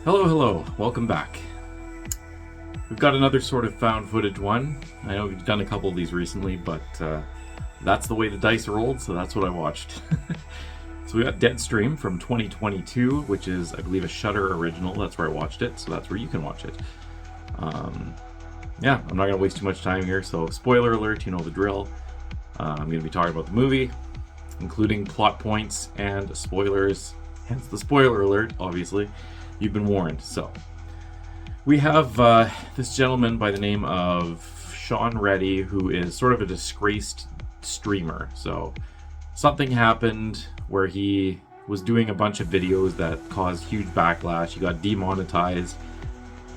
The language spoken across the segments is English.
Hello, welcome back. We've got another sort of found footage one. I know we've done a couple of these recently, but that's the way the dice rolled, so that's what I watched. So we got Deadstream from 2022, which is, I believe, a Shudder original. That's where I watched it, so that's where you can watch it. Yeah, I'm not going to waste too much time here, so spoiler alert, you know the drill. I'm going to be talking about the movie, including plot points and spoilers, hence the spoiler alert, obviously. You've been warned. So we have this gentleman by the name of Sean Reddy, who is sort of a disgraced streamer. So something happened where he was doing a bunch of videos that caused huge backlash. He got demonetized,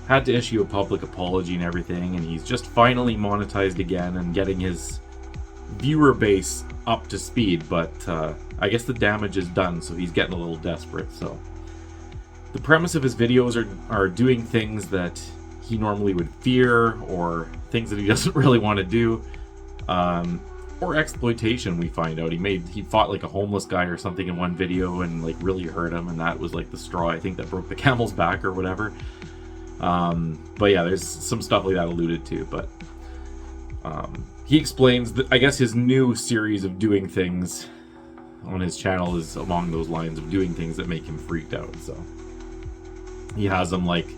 had to issue a public apology and everything, and he's just finally monetized again and getting his viewer base up to speed. But I guess the damage is done, so he's getting a little desperate. So the premise of his videos are doing things that he normally would fear, or things that he doesn't really want to do, or exploitation. We find out he fought like a homeless guy or something in one video and like really hurt him, and that was like the straw, I think, that broke the camel's back or whatever. But yeah, there's some stuff like that alluded to, but he explains that I guess his new series of doing things on his channel is along those lines of doing things that make him freaked out. So he has them like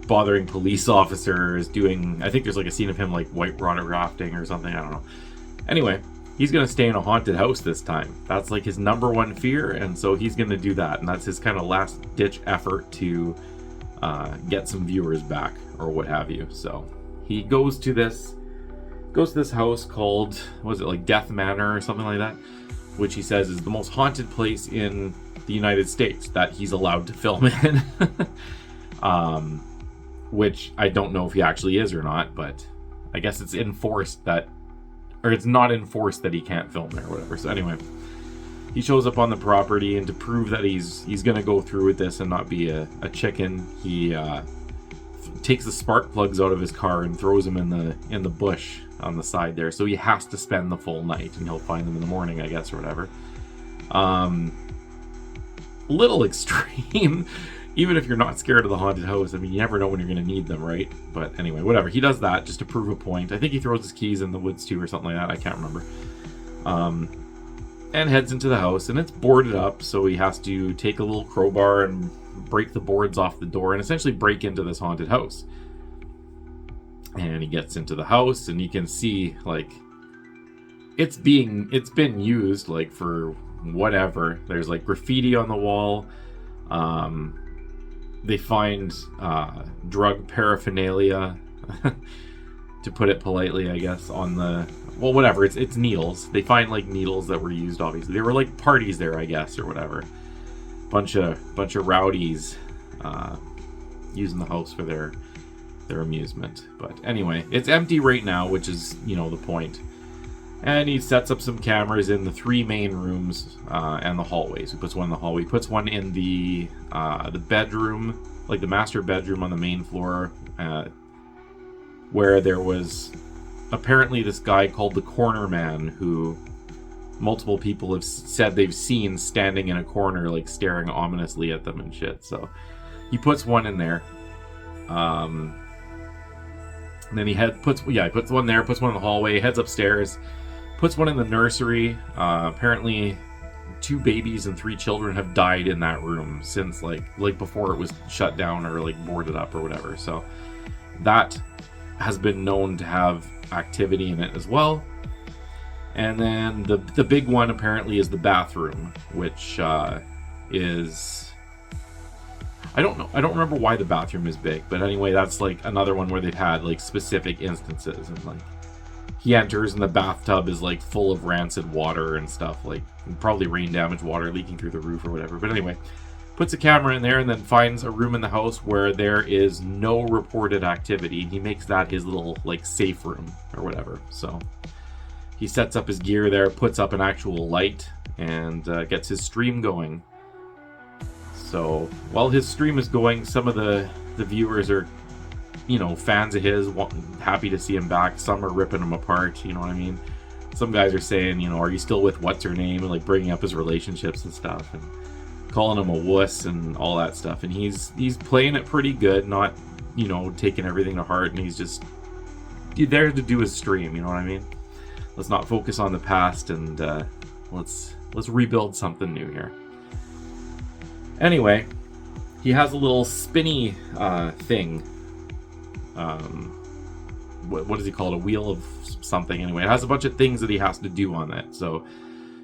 bothering police officers, doing, I think there's like a scene of him like white water rafting or something, I don't know. Anyway, he's gonna stay in a haunted house this time. That's like his number one fear, and so he's gonna do that, and that's his kind of last ditch effort to get some viewers back or what have you. So he goes to this house called, was it like Death Manor or something like that, which he says is the most haunted place in the United States that he's allowed to film in. Which I don't know if he actually is or not, but I guess it's enforced that, or it's not enforced that he can't film there or whatever. So anyway, he shows up on the property, and to prove that he's gonna go through with this and not be a chicken, he takes the spark plugs out of his car and throws them in the bush on the side there. So he has to spend the full night, and he'll find them in the morning, I guess, or whatever. Little extreme. Even if you're not scared of the haunted house, I mean, you never know when you're going to need them, right? But anyway, whatever. He does that just to prove a point. I think he throws his keys in the woods too, or something like that. I can't remember. And heads into the house, and it's boarded up, so he has to take a little crowbar and break the boards off the door and essentially break into this haunted house. And he gets into the house, and you can see like it's been used like for whatever. There's like graffiti on the wall. They find drug paraphernalia, to put it politely, I guess, on the, well, whatever, it's needles. They find like needles that were used, obviously. There were like parties there, I guess, or whatever. Bunch of rowdies using the house for their amusement. But anyway, it's empty right now, which is, you know, the point. And he sets up some cameras in the three main rooms and the hallways. He puts one in the hallway. He puts one in the bedroom, like the master bedroom on the main floor, where there was apparently this guy called the Corner Man, who multiple people have said they've seen standing in a corner, like staring ominously at them and shit. So he puts one in there. And then he puts one there, puts one in the hallway, heads upstairs. Puts one in the nursery. Apparently 2 babies and 3 children have died in that room since like before it was shut down or like boarded up or whatever. So that has been known to have activity in it as well. And then the big one apparently is the bathroom, which is, I don't know. I don't remember why the bathroom is big, but anyway, that's like another one where they've had like specific instances, and like he enters and the bathtub is like full of rancid water and stuff, like probably rain damaged water leaking through the roof or whatever. But anyway, puts a camera in there and then finds a room in the house where there is no reported activity. He makes that his little like safe room or whatever. So he sets up his gear there, puts up an actual light, and gets his stream going. So while his stream is going, some of the viewers are, you know, fans of his, happy to see him back. Some are ripping him apart, you know what I mean? Some guys are saying, you know, are you still with what's her name, and like bringing up his relationships and stuff. And calling him a wuss and all that stuff. And he's playing it pretty good, not, you know, taking everything to heart. And he's just there to do his stream, you know what I mean? Let's not focus on the past, and let's rebuild something new here. Anyway, he has a little spinny thing. What does he call it? A wheel of something. Anyway, it has a bunch of things that he has to do on it. So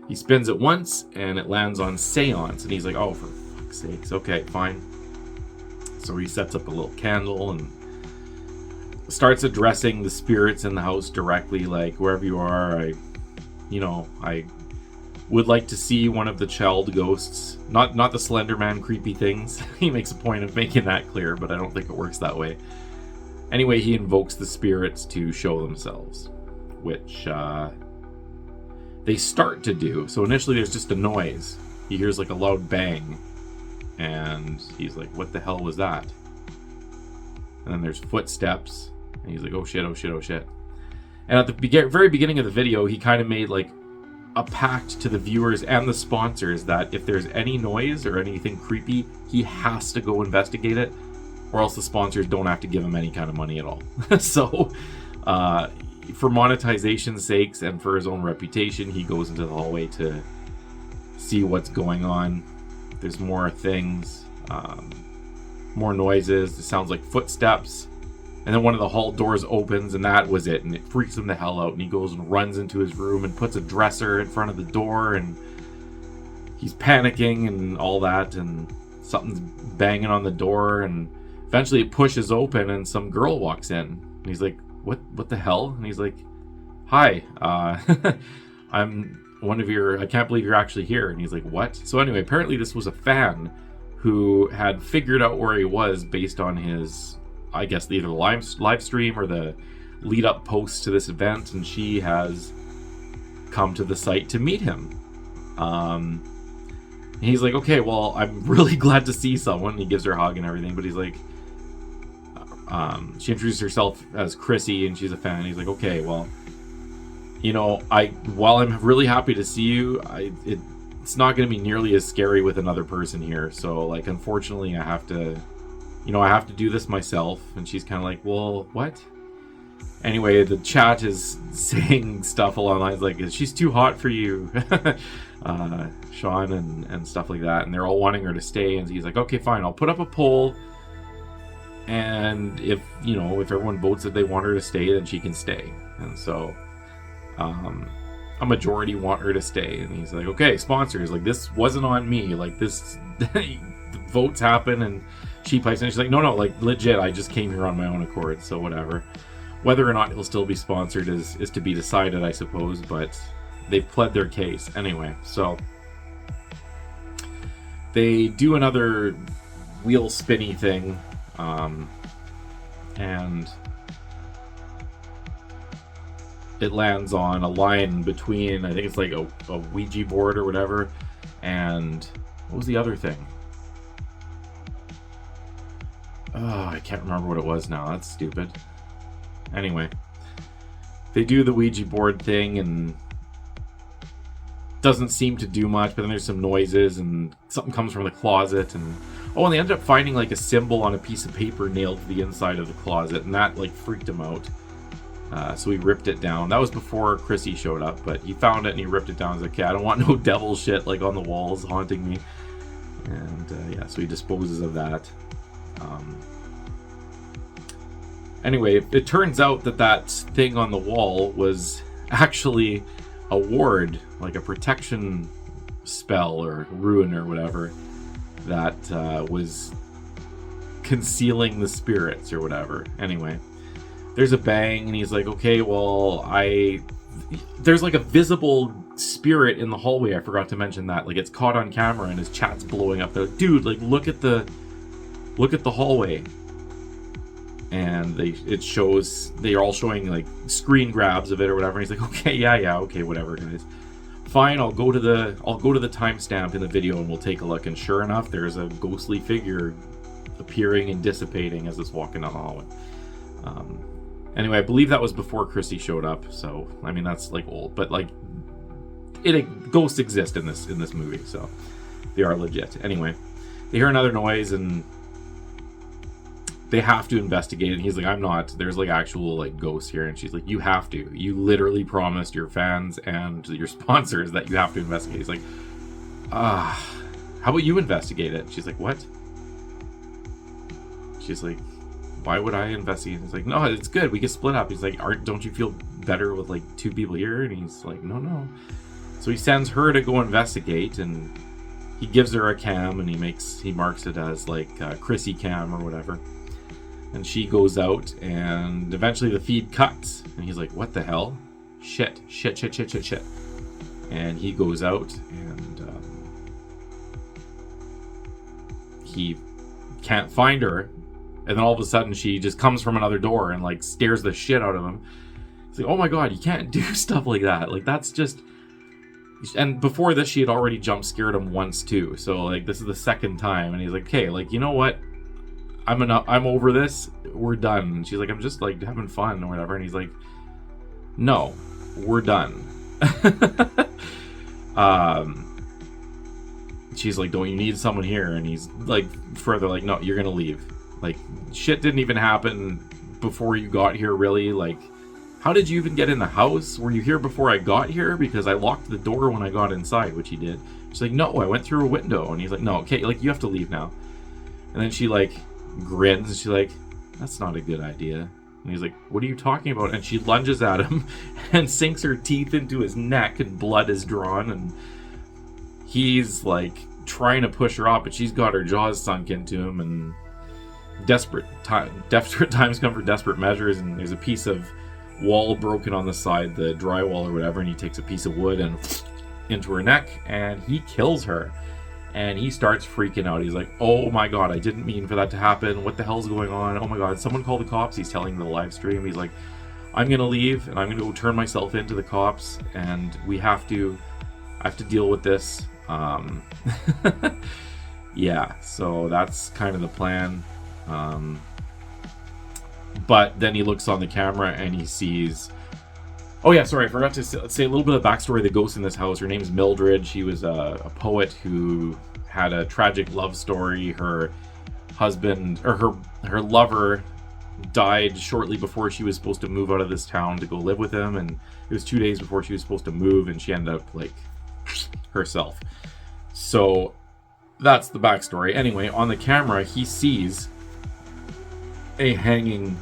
he spins it once, and it lands on seance. And he's like, oh, for fuck's sakes. Okay, fine. So he sets up a little candle and starts addressing the spirits in the house directly, like, wherever you are, I would like to see one of the child ghosts, not the Slender Man creepy things. He makes a point of making that clear, but I don't think it works that way. Anyway, he invokes the spirits to show themselves, which they start to do. So initially there's just a noise. He hears like a loud bang, and he's like, what the hell was that? And then there's footsteps, and he's like, oh shit, oh shit, oh shit. And at the very beginning of the video, he kind of made like a pact to the viewers and the sponsors that if there's any noise or anything creepy, he has to go investigate it, or else the sponsors don't have to give him any kind of money at all. So for monetization's sakes and for his own reputation, he goes into the hallway to see what's going on. There's more things, more noises. It sounds like footsteps. And then one of the hall doors opens, and that was it. And it freaks him the hell out. And he goes and runs into his room and puts a dresser in front of the door. And he's panicking and all that. And something's banging on the door. And eventually it pushes open, and some girl walks in. And he's like, what the hell? And he's like, hi, I'm one of your, I can't believe you're actually here. And he's like, what? So anyway, apparently this was a fan who had figured out where he was based on his, I guess, either the live stream or the lead up posts to this event, and she has come to the site to meet him. And he's like, okay, well, I'm really glad to see someone. He gives her a hug and everything, but he's like, she introduced herself as Chrissy, and she's a fan. And he's like, okay, well, you know, while I'm really happy to see you, it's not going to be nearly as scary with another person here. So, like, unfortunately, I have to do this myself. And she's kind of like, well, what? Anyway, the chat is saying stuff along the lines like, she's too hot for you, Sean, and stuff like that. And they're all wanting her to stay. And he's like, okay, fine, I'll put up a poll. And if everyone votes that they want her to stay, then she can stay. And so a majority want her to stay. And he's like, okay, sponsors, like, this wasn't on me. Like, this, the votes happen, and she pipes in. She's like, no, like, legit, I just came here on my own accord, so whatever. Whether or not he'll still be sponsored is to be decided, I suppose, but they've pled their case. Anyway, so they do another wheel spinny thing, and it lands on a line between, I think it's like a Ouija board or whatever, and what was the other thing? Oh, I can't remember what it was now. That's stupid. Anyway, they do the Ouija board thing, and doesn't seem to do much, but then there's some noises, and something comes from the closet, and they ended up finding like a symbol on a piece of paper nailed to the inside of the closet, and that like freaked him out. So he ripped it down. That was before Chrissy showed up, but he found it and he ripped it down. He's like, okay, I don't want no devil shit like on the walls haunting me. And so he disposes of that. Anyway, it turns out that thing on the wall was actually a ward, like a protection spell or rune or whatever, that was concealing the spirits or whatever. Anyway, there's a bang, and he's like, okay, well, there's like a visible spirit in the hallway. I forgot to mention that. Like, it's caught on camera, and his chat's blowing up. They're like, dude, like, look at the hallway. And they're all showing like screen grabs of it or whatever. And he's like, okay, yeah, okay, whatever, guys. Fine, I'll go to the timestamp in the video and we'll take a look. And sure enough, there's a ghostly figure appearing and dissipating as it's walking down the hallway. Anyway, I believe that was before Chrissy showed up. So I mean, that's like old, but like ghosts exist in this movie. So They are legit. Anyway, they hear another noise and they have to investigate it. And he's like, I'm not. There's like actual like ghosts here. And she's like, you have to. You literally promised your fans and your sponsors that you have to investigate. He's like, how about you investigate it? She's like, what? She's like, why would I investigate? He's like, no, it's good. We can split up. He's like, don't you feel better with like 2 people here? And he's like, no. So he sends her to go investigate, and he gives her a cam, and he marks it as like Chrissy cam or whatever. And she goes out, and eventually the feed cuts, and he's like, what the hell? Shit. And he goes out, and he can't find her. And then all of a sudden she just comes from another door and like scares the shit out of him. It's like, oh my god, you can't do stuff like that. Like, that's just... And before this, she had already jump scared him once too. So like, this is the second time, and he's like, okay, like, you know what? I'm over this. We're done. And she's like, I'm just like having fun or whatever. And he's like, no, we're done. She's like, don't you need someone here? And he's like, further like, no, you're gonna leave. Like, shit didn't even happen before you got here, really. Like, how did you even get in the house? Were you here before I got here? Because I locked the door when I got inside, which he did. She's like, no, I went through a window. And he's like, no, okay, like, you have to leave now. And then she like grins, and she's like, that's not a good idea. And he's like, what are you talking about? And she lunges at him and sinks her teeth into his neck, and blood is drawn, and he's like trying to push her off, but she's got her jaws sunk into him, and desperate times come for desperate measures. And there's a piece of wall broken on the side, the drywall or whatever, and he takes a piece of wood and into her neck, and he kills her. And he starts freaking out. He's like, oh my god, I didn't mean for that to happen. What the hell's going on? Oh my god, someone call the cops. He's telling the live stream. He's like, I'm gonna leave, and I'm gonna go turn myself into the cops, and I have to deal with this. Yeah, so that's kind of the plan. But then he looks on the camera and he sees... Oh yeah, sorry, I forgot to say a little bit of backstory of the ghost in this house. Her name is Mildred. She was a poet who had a tragic love story. Her husband, or her lover, died shortly before she was supposed to move out of this town to go live with him, and it was 2 days before she was supposed to move, and she ended up like herself. So that's the backstory. Anyway, on the camera he sees a hanging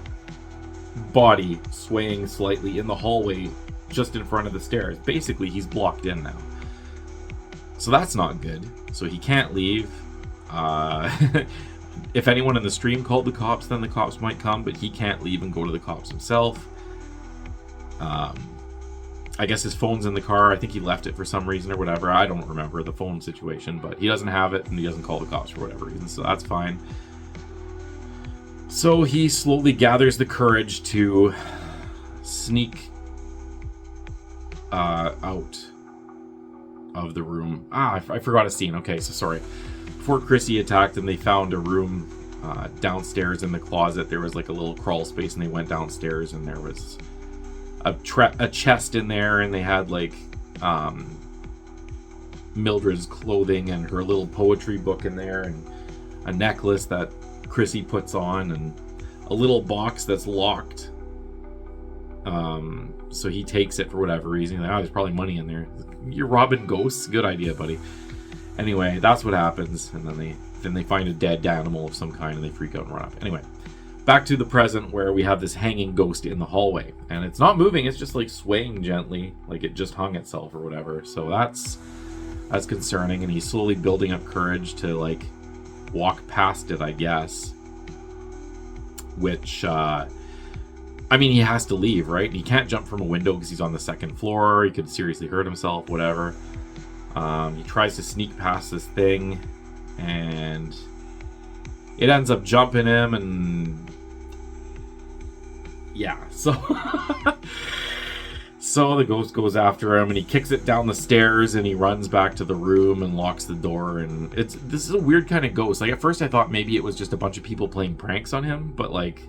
body swaying slightly in the hallway just in front of the stairs. Basically, he's blocked in now. So that's not good. So he can't leave. If anyone in the stream called the cops, then the cops might come, but he can't leave and go to the cops himself. I guess his phone's in the car. I think he left it for some reason or whatever. I don't remember the phone situation, but he doesn't have it and he doesn't call the cops for whatever reason, so that's fine. So he slowly gathers the courage to sneak out of the room. I forgot a scene. Okay, so sorry. Before Chrissy attacked them, they found a room downstairs in the closet. There was like a little crawl space, and they went downstairs, and there was a chest in there, and they had like Mildred's clothing and her little poetry book in there, and a necklace that Chrissy puts on, and a little box that's locked. So he takes it for whatever reason. He's like, there's probably money in there. You're robbing ghosts? Good idea, buddy. Anyway, that's what happens, and then they find a dead animal of some kind, and they freak out and run off. Anyway, back to the present, where we have this hanging ghost in the hallway, and it's not moving. It's just like swaying gently, like it just hung itself or whatever. So that's concerning, and he's slowly building up courage to like walk past it, I guess. Which, I mean, he has to leave, right? He can't jump from a window because he's on the second floor. He could seriously hurt himself, whatever. He tries to sneak past this thing, and it ends up jumping him, and yeah, so so the ghost goes after him, and he kicks it down the stairs, and he runs back to the room and locks the door. And this is a weird kind of ghost. Like, at first I thought maybe it was just a bunch of people playing pranks on him, but like,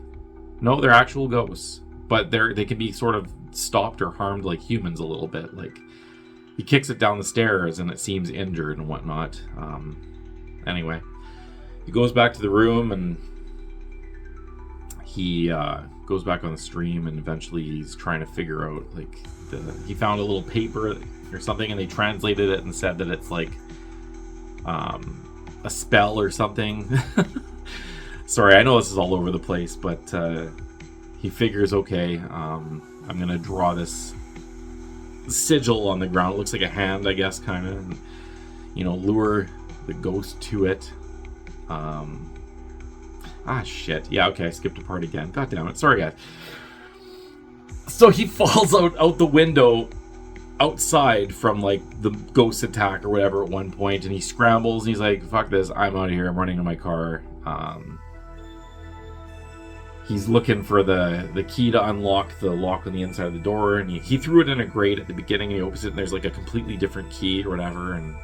no, they're actual ghosts. But they can be sort of stopped or harmed like humans a little bit. Like, he kicks it down the stairs and it seems injured and whatnot. Anyway, he goes back to the room and he goes back on the stream, and eventually he's trying to figure out, like, he found a little paper or something, and they translated it and said that it's like a spell or something. Sorry, I know this is all over the place, but he figures, okay, I'm gonna draw this sigil on the ground. It looks like a hand, I guess, kind of, and, you know, lure the ghost to it. Shit. Yeah, okay, I skipped a part again. God damn it. Sorry, guys. So he falls out the window outside from, like, the ghost attack or whatever at one point, and he scrambles, and he's like, fuck this, I'm out of here, I'm running to my car. He's looking for the key to unlock the lock on the inside of the door, and he threw it in a grate at the beginning, and he opens it, and there's, like, a completely different key or whatever, and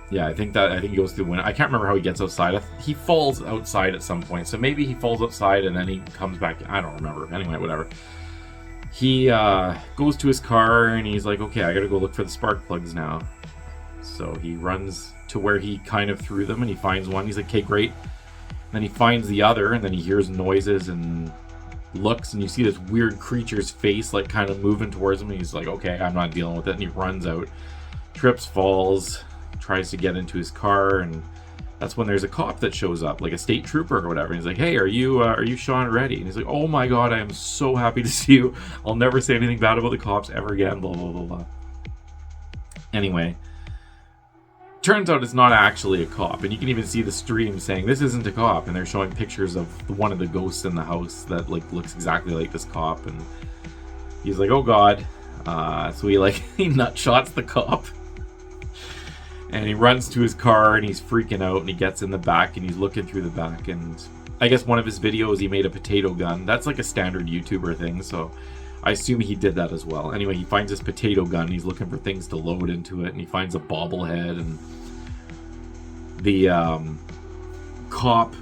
yeah, I think he goes through the window. I can't remember how he gets outside. He falls outside at some point, so maybe he falls outside and then he comes back. I don't remember. Anyway, whatever. He goes to his car and he's like, okay, I gotta go look for the spark plugs now. So he runs to where he kind of threw them, and he finds one. He's like, okay, great. And then he finds the other, and then he hears noises and looks, and you see this weird creature's face, like, kind of moving towards him, and he's like, okay, I'm not dealing with it, and he runs out, trips, falls, tries to get into his car, and that's when there's a cop that shows up, like a state trooper or whatever. And he's like, hey, are you Sean Reddy? And he's like, oh my god, I am so happy to see you. I'll never say anything bad about the cops ever again, blah, blah, blah, blah. Anyway, turns out it's not actually a cop, and you can even see the stream saying, this isn't a cop, and they're showing pictures of one of the ghosts in the house that, like, looks exactly like this cop, and he's like, oh god. So he, like, he nutshots the cop. And he runs to his car, and he's freaking out, and he gets in the back, and he's looking through the back, and I guess one of his videos, he made a potato gun. That's like a standard YouTuber thing, so I assume he did that as well. Anyway, he finds this potato gun, and he's looking for things to load into it, and he finds a bobblehead, and the cop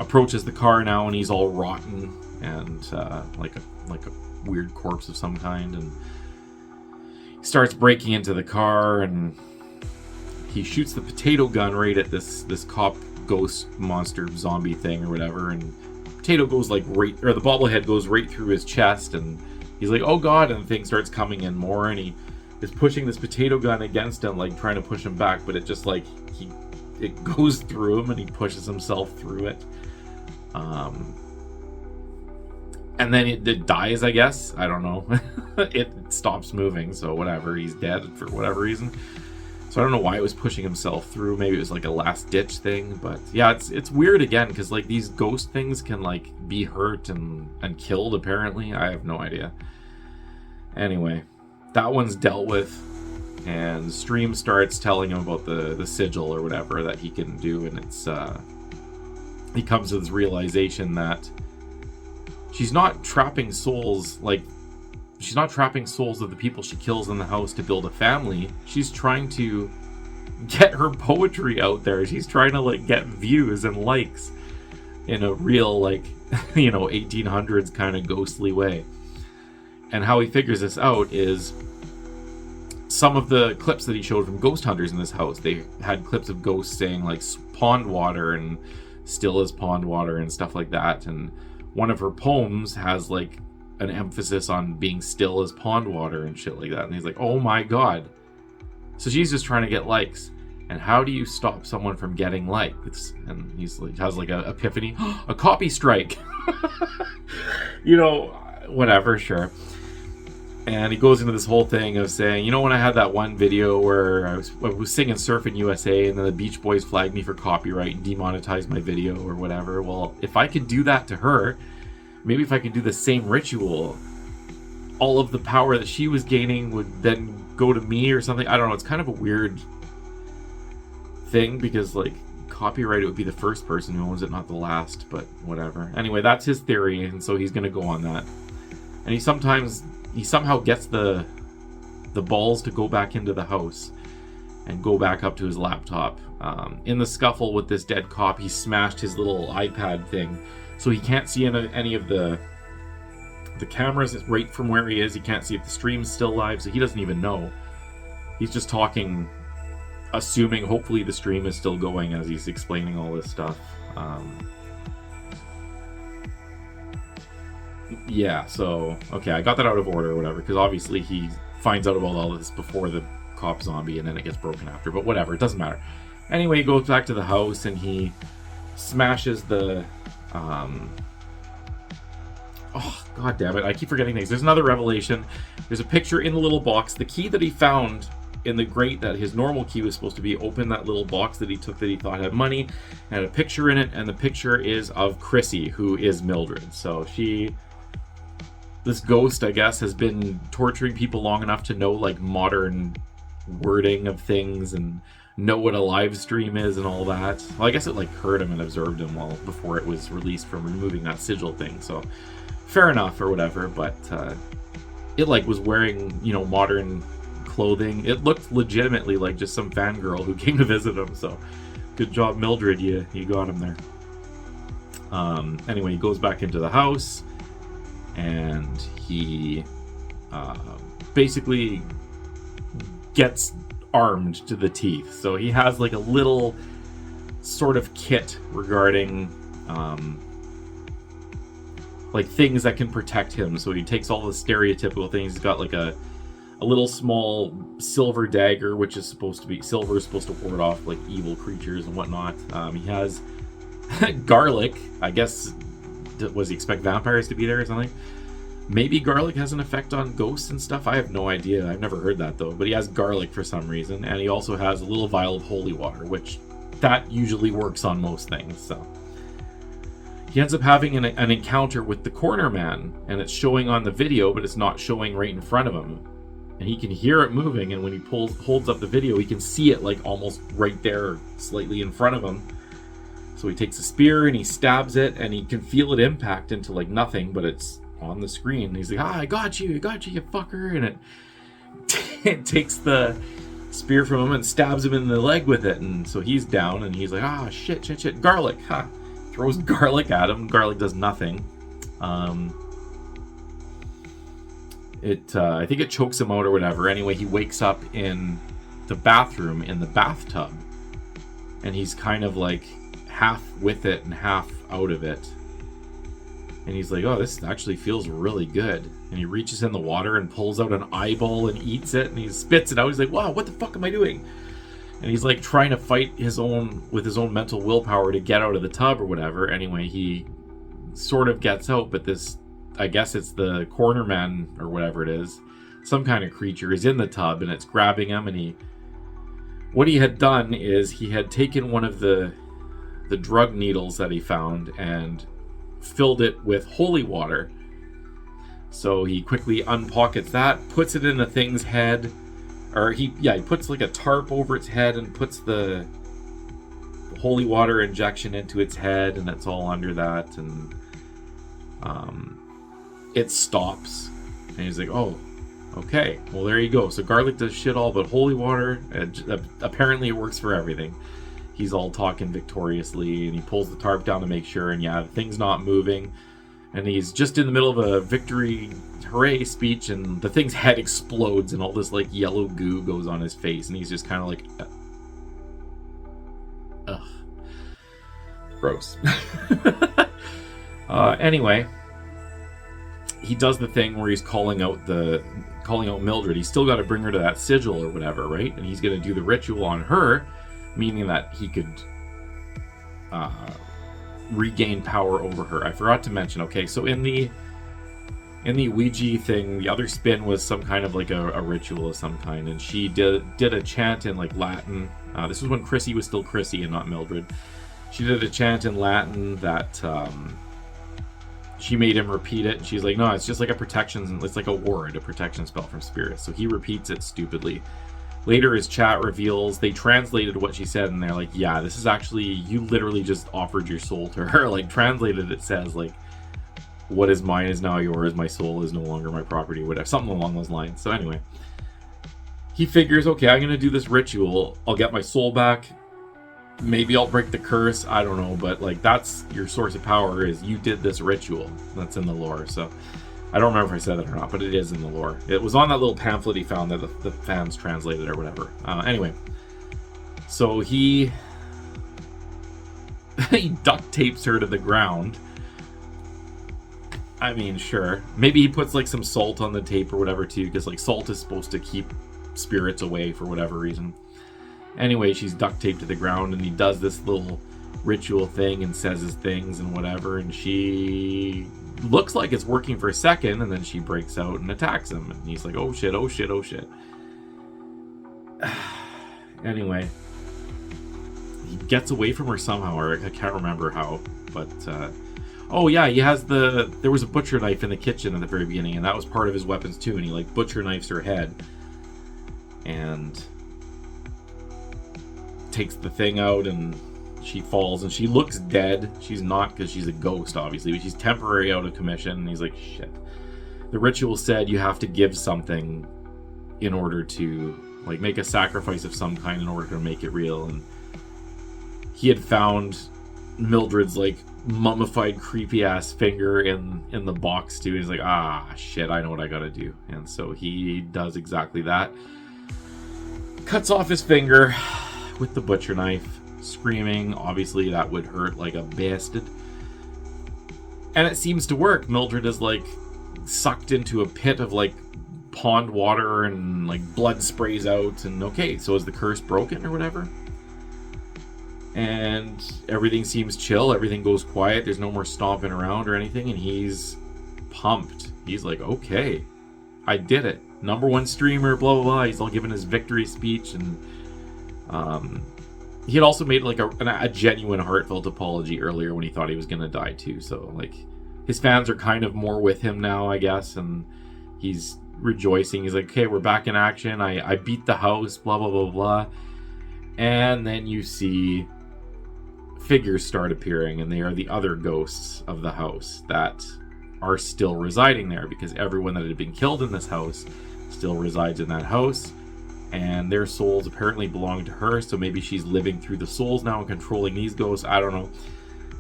approaches the car now, and he's all rotten, and like a weird corpse of some kind, and he starts breaking into the car, and he shoots the potato gun right at this cop ghost monster zombie thing or whatever, and potato goes like the bobblehead goes right through his chest, and he's like, oh god, and the thing starts coming in more, and he is pushing this potato gun against him, like trying to push him back, but it just, like, it goes through him, and he pushes himself through it. And then it dies, I guess. I don't know. It stops moving, so whatever, he's dead for whatever reason. So I don't know why it was pushing himself through. Maybe it was like a last ditch thing, but yeah, it's weird again, because, like, these ghost things can, like, be hurt and killed, apparently. I have no idea. Anyway, that one's dealt with, and Stream starts telling him about the sigil or whatever that he can do, and it's he comes to this realization that she's not trapping souls, like, she's not trapping souls of the people she kills in the house to build a family. She's trying to get her poetry out there. She's trying to, like, get views and likes in a real, like, 1800s kind of ghostly way. And how he figures this out is some of the clips that he showed from ghost hunters in this house. They had clips of ghosts saying, like, pond water and still as pond water and stuff like that. And one of her poems has, like, an emphasis on being still as pond water and shit like that. And he's like, oh my god. So she's just trying to get likes. And how do you stop someone from getting likes? And he's like, has like a epiphany. A copy strike. Whatever, sure. And he goes into this whole thing of saying, when I had that one video where I was singing Surfing USA, and then the Beach Boys flagged me for copyright and demonetized my video or whatever. Well, if I could do that to her, maybe if I could do the same ritual, all of the power that she was gaining would then go to me or something. I don't know. It's kind of a weird thing, because, like, copyright, it would be the first person who owns it, not the last, but whatever. Anyway, that's his theory, and so he's going to go on that. And he somehow gets the balls to go back into the house and go back up to his laptop. In the scuffle with this dead cop, he smashed his little iPad thing, so he can't see any of the The camera's right from where he is. He can't see if the stream's still live, so he doesn't even know. He's just talking, assuming hopefully the stream is still going as he's explaining all this stuff. Yeah, so, okay, I got that out of order or whatever, because obviously he finds out about all this before the cop zombie, and then it gets broken after, but whatever, it doesn't matter. Anyway, he goes back to the house, and he smashes the, oh, god damn it, I keep forgetting things. There's another revelation. There's a picture in the little box. The key that he found in the grate that his normal key was supposed to be opened that little box that he took that he thought had money, had a picture in it, and the picture is of Chrissy, who is Mildred. So this ghost, I guess, has been torturing people long enough to know, like, modern wording of things and know what a live stream is and all that. Well, I guess it, like, heard him and observed him before it was released from removing that sigil thing, so fair enough or whatever, but it, like, was wearing, you know, modern clothing. It looked legitimately like just some fangirl who came to visit him, so good job, Mildred, you got him there. Anyway, he goes back into the house, and he basically gets armed to the teeth. So he has like a little sort of kit regarding like things that can protect him. So he takes all the stereotypical things. He's got like a little small silver dagger, which is supposed to be silver, is supposed to ward off like evil creatures and whatnot. He has garlic. I guess, was he expect vampires to be there or something? Maybe garlic has an effect on ghosts and stuff. I have no idea. I've never heard that though. But he has garlic for some reason, and he also has a little vial of holy water, which that usually works on most things. So he ends up having an encounter with the corner man, and it's showing on the video, but it's not showing right in front of him. And he can hear it moving, and when he holds up the video, he can see it like almost right there, slightly in front of him. So he takes a spear and he stabs it, and he can feel it impact into like nothing, but it's on the screen. He's like, I got you, you fucker. And it takes the spear from him and stabs him in the leg with it. And so he's down, and he's like, shit, garlic. Throws garlic at him. Garlic does nothing. I think it chokes him out or whatever. Anyway, he wakes up in the bathroom, in the bathtub, and he's kind of like half with it and half out of it. And he's like, oh, this actually feels really good. And he reaches in the water and pulls out an eyeball and eats it, and he spits it out. He's like, wow, what the fuck am I doing? And he's like trying to fight with his own mental willpower to get out of the tub or whatever. Anyway, he sort of gets out, but this, I guess it's the corner man or whatever it is, some kind of creature is in the tub, and it's grabbing him. And what he had done is he had taken one of the drug needles that he found and filled it with holy water. So he quickly unpockets that, puts it in the thing's head, or he puts like a tarp over its head and puts the holy water injection into its head, and it's all under that, and it stops. And he's like, oh, okay, well, there you go. So garlic does shit all but holy water. Apparently it works for everything. He's all talking victoriously, and he pulls the tarp down to make sure, and the thing's not moving. And he's just in the middle of a victory hooray speech, and the thing's head explodes, and all this like yellow goo goes on his face, and he's just kind of like, ugh, gross. Anyway, he does the thing where he's calling out Mildred. He's still got to bring her to that sigil or whatever, right? And he's going to do the ritual on her, meaning that he could regain power over her. I forgot to mention, okay, so in the Ouija thing, the other spin was some kind of like a ritual of some kind, and she did a chant in like Latin. This was when Chrissy was still Chrissy and not Mildred. She did a chant in Latin that she made him repeat it. She's like, no, it's just like it's like a ward, a protection spell from spirits. So he repeats it stupidly. Later, his chat reveals they translated what she said, and they're like, yeah, this is actually, you literally just offered your soul to her. Like, translated, it says, like, what is mine is now yours, my soul is no longer my property, whatever, something along those lines. So anyway, he figures, okay, I'm going to do this ritual. I'll get my soul back. Maybe I'll break the curse. I don't know, but, like, that's your source of power, is you did this ritual. That's in the lore. So I don't remember if I said that or not, but it is in the lore. It was on that little pamphlet he found that the fans translated or whatever. Anyway, so he duct tapes her to the ground. I mean, sure. Maybe he puts like some salt on the tape or whatever too, because like salt is supposed to keep spirits away for whatever reason. Anyway, she's duct taped to the ground, and he does this little ritual thing and says his things and whatever, and she looks like it's working for a second, and then she breaks out and attacks him, and he's like, oh shit, oh shit, oh shit. Anyway, he gets away from her somehow, or I can't remember how, but oh yeah, there was a butcher knife in the kitchen at the very beginning, and that was part of his weapons too, and he like butcher knifes her head and takes the thing out, and she falls, and she looks dead. She's not, because she's a ghost, obviously, but she's temporary out of commission, and he's like, shit. The ritual said you have to give something in order to, like, make a sacrifice of some kind in order to make it real, and he had found Mildred's, like, mummified, creepy-ass finger in the box, too. He's like, ah, shit, I know what I gotta do. And so he does exactly that. Cuts off his finger with the butcher knife, screaming. Obviously, that would hurt like a bastard. And it seems to work. Mildred is like sucked into a pit of like pond water, and like blood sprays out, and okay, so is the curse broken or whatever? And everything seems chill, everything goes quiet, there's no more stomping around or anything, and he's pumped. He's like, okay, I did it. #1 streamer, blah blah blah. He's all giving his victory speech, and he had also made like a genuine heartfelt apology earlier when he thought he was gonna die too. So like his fans are kind of more with him now, I guess, and he's rejoicing. He's like, okay, we're back in action. I beat the house, blah blah blah blah. And then you see figures start appearing, and they are the other ghosts of the house that are still residing there, because everyone that had been killed in this house still resides in that house, and their souls apparently belong to her, so maybe she's living through the souls now and controlling these ghosts. I don't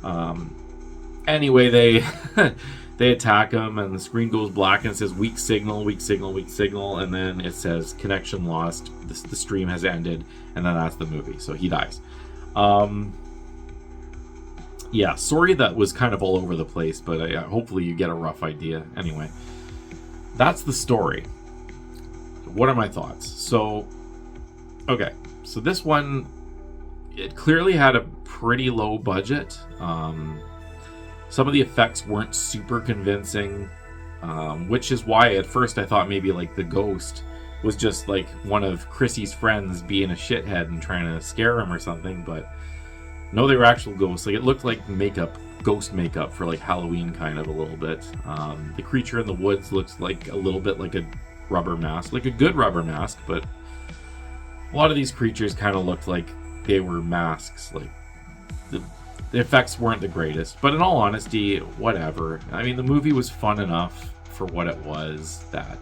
know. Anyway, they they attack him, and the screen goes black, and it says weak signal, weak signal, weak signal, and then it says connection lost, the stream has ended, and then that's the movie. So he dies. Yeah, sorry that was kind of all over the place, but hopefully you get a rough idea. Anyway, that's the story. What are my thoughts? So, okay, so this one, it clearly had a pretty low budget. Some of the effects weren't super convincing, which is why at first I thought maybe like the ghost was just like one of Chrissy's friends being a shithead and trying to scare him or something, but no, they were actual ghosts. Like, it looked like makeup, ghost makeup for like Halloween kind of a little bit. The creature in the woods looks like a little bit like a rubber mask, like a good rubber mask, but a lot of these creatures kind of looked like they were masks. Like the effects weren't the greatest, but in all honesty, whatever. I mean, the movie was fun enough for what it was that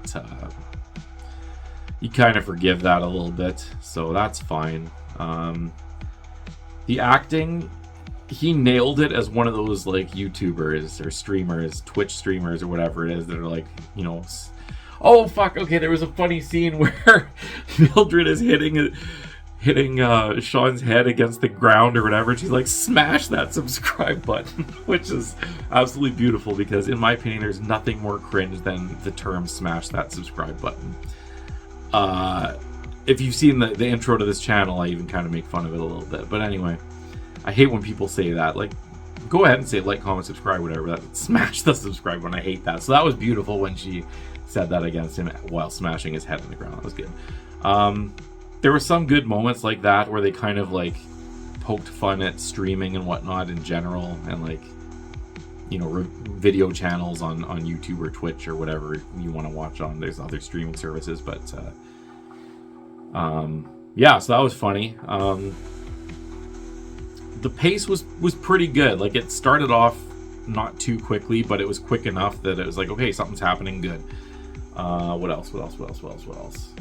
you kind of forgive that a little bit, so that's fine. The acting, he nailed it as one of those like YouTubers or streamers, Twitch streamers or whatever it is, that are like, you know, oh fuck, okay, there was a funny scene where Mildred is hitting Sean's head against the ground or whatever, and she's like, smash that subscribe button, which is absolutely beautiful, because in my opinion there's nothing more cringe than the term smash that subscribe button. If you've seen the intro to this channel, I even kind of make fun of it a little bit. But anyway, I hate when people say that. Like, go ahead and say like, comment, subscribe, whatever. smash the subscribe button. I hate that. So that was beautiful when she said that against him while smashing his head in the ground. That was good. There were some good moments like that where they kind of like poked fun at streaming and whatnot in general, and like, you know, video channels on YouTube or Twitch or whatever you want to watch on. There's other streaming services, but yeah, so that was funny. The pace was pretty good. Like, it started off not too quickly, but it was quick enough that it was like, okay, something's happening, good. What else?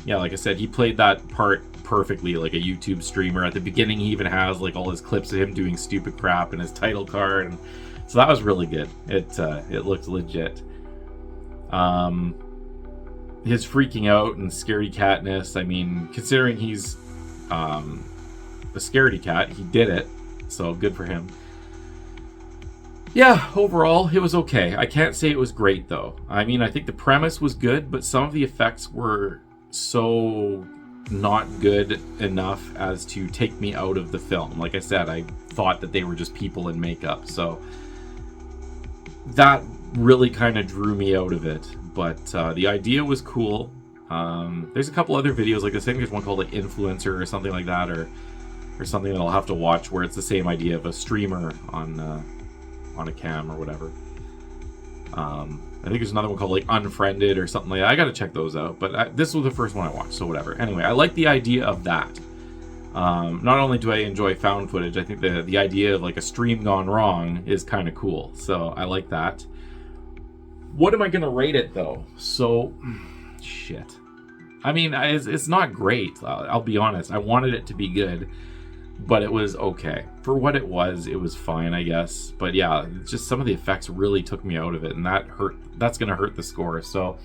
Yeah, like I said, he played that part perfectly, like a YouTube streamer. At the beginning, he even has like all his clips of him doing stupid crap in his title card, and so that was really good. It looked legit. His freaking out and scaredy catness, I mean, considering he's a scaredy cat, he did it, so good for him. Yeah, overall, it was okay. I can't say it was great, though. I mean, I think the premise was good, but some of the effects were so not good enough as to take me out of the film. Like I said, I thought that they were just people in makeup, so that really kind of drew me out of it. But the idea was cool. There's a couple other videos like this. I think there's one called like Influencer or something like that, or something that I'll have to watch where it's the same idea of a streamer on a cam or whatever. I think there's another one called like Unfriended or something like that. I gotta check those out, but this was the first one I watched, so whatever. Anyway, I like the idea of that. Not only do I enjoy found footage, I think the idea of like a stream gone wrong is kind of cool, so I like that. What am I gonna rate it though? So, shit. I mean, it's not great. I'll be honest. I wanted it to be good, but it was okay. For what it was fine, I guess. But yeah, just some of the effects really took me out of it, and that hurt. That's gonna hurt the score. So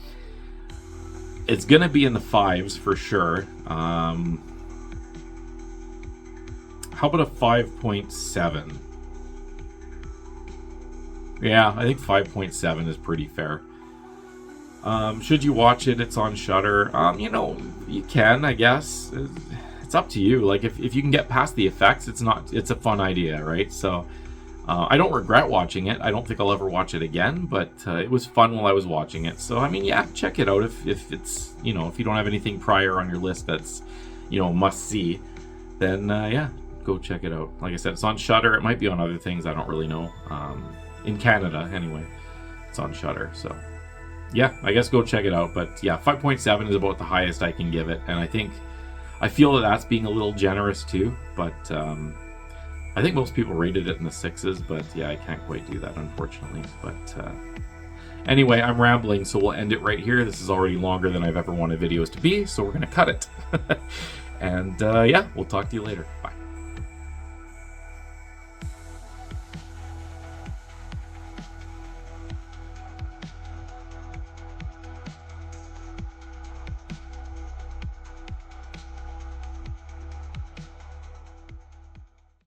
it's gonna be in the 5s for sure. How about a 5.7? Yeah, I think 5.7 is pretty fair. Should you watch it? It's on Shudder. You know, you can, I guess. It's up to you. Like, if you can get past the effects, it's a fun idea, right? So, I don't regret watching it. I don't think I'll ever watch it again, but it was fun while I was watching it. So, I mean, yeah, check it out if it's, you know, if you don't have anything prior on your list that's, you know, must see, then, yeah, go check it out. Like I said, it's on Shudder. It might be on other things. I don't really know. In Canada, anyway, it's on Shudder. So, yeah, I guess go check it out. But yeah, 5.7 is about the highest I can give it, and I feel that that's being a little generous too. But I think most people rated it in the 6s. But yeah, I can't quite do that, unfortunately. But anyway, I'm rambling, so we'll end it right here. This is already longer than I've ever wanted videos to be, so we're gonna cut it. And yeah, we'll talk to you later.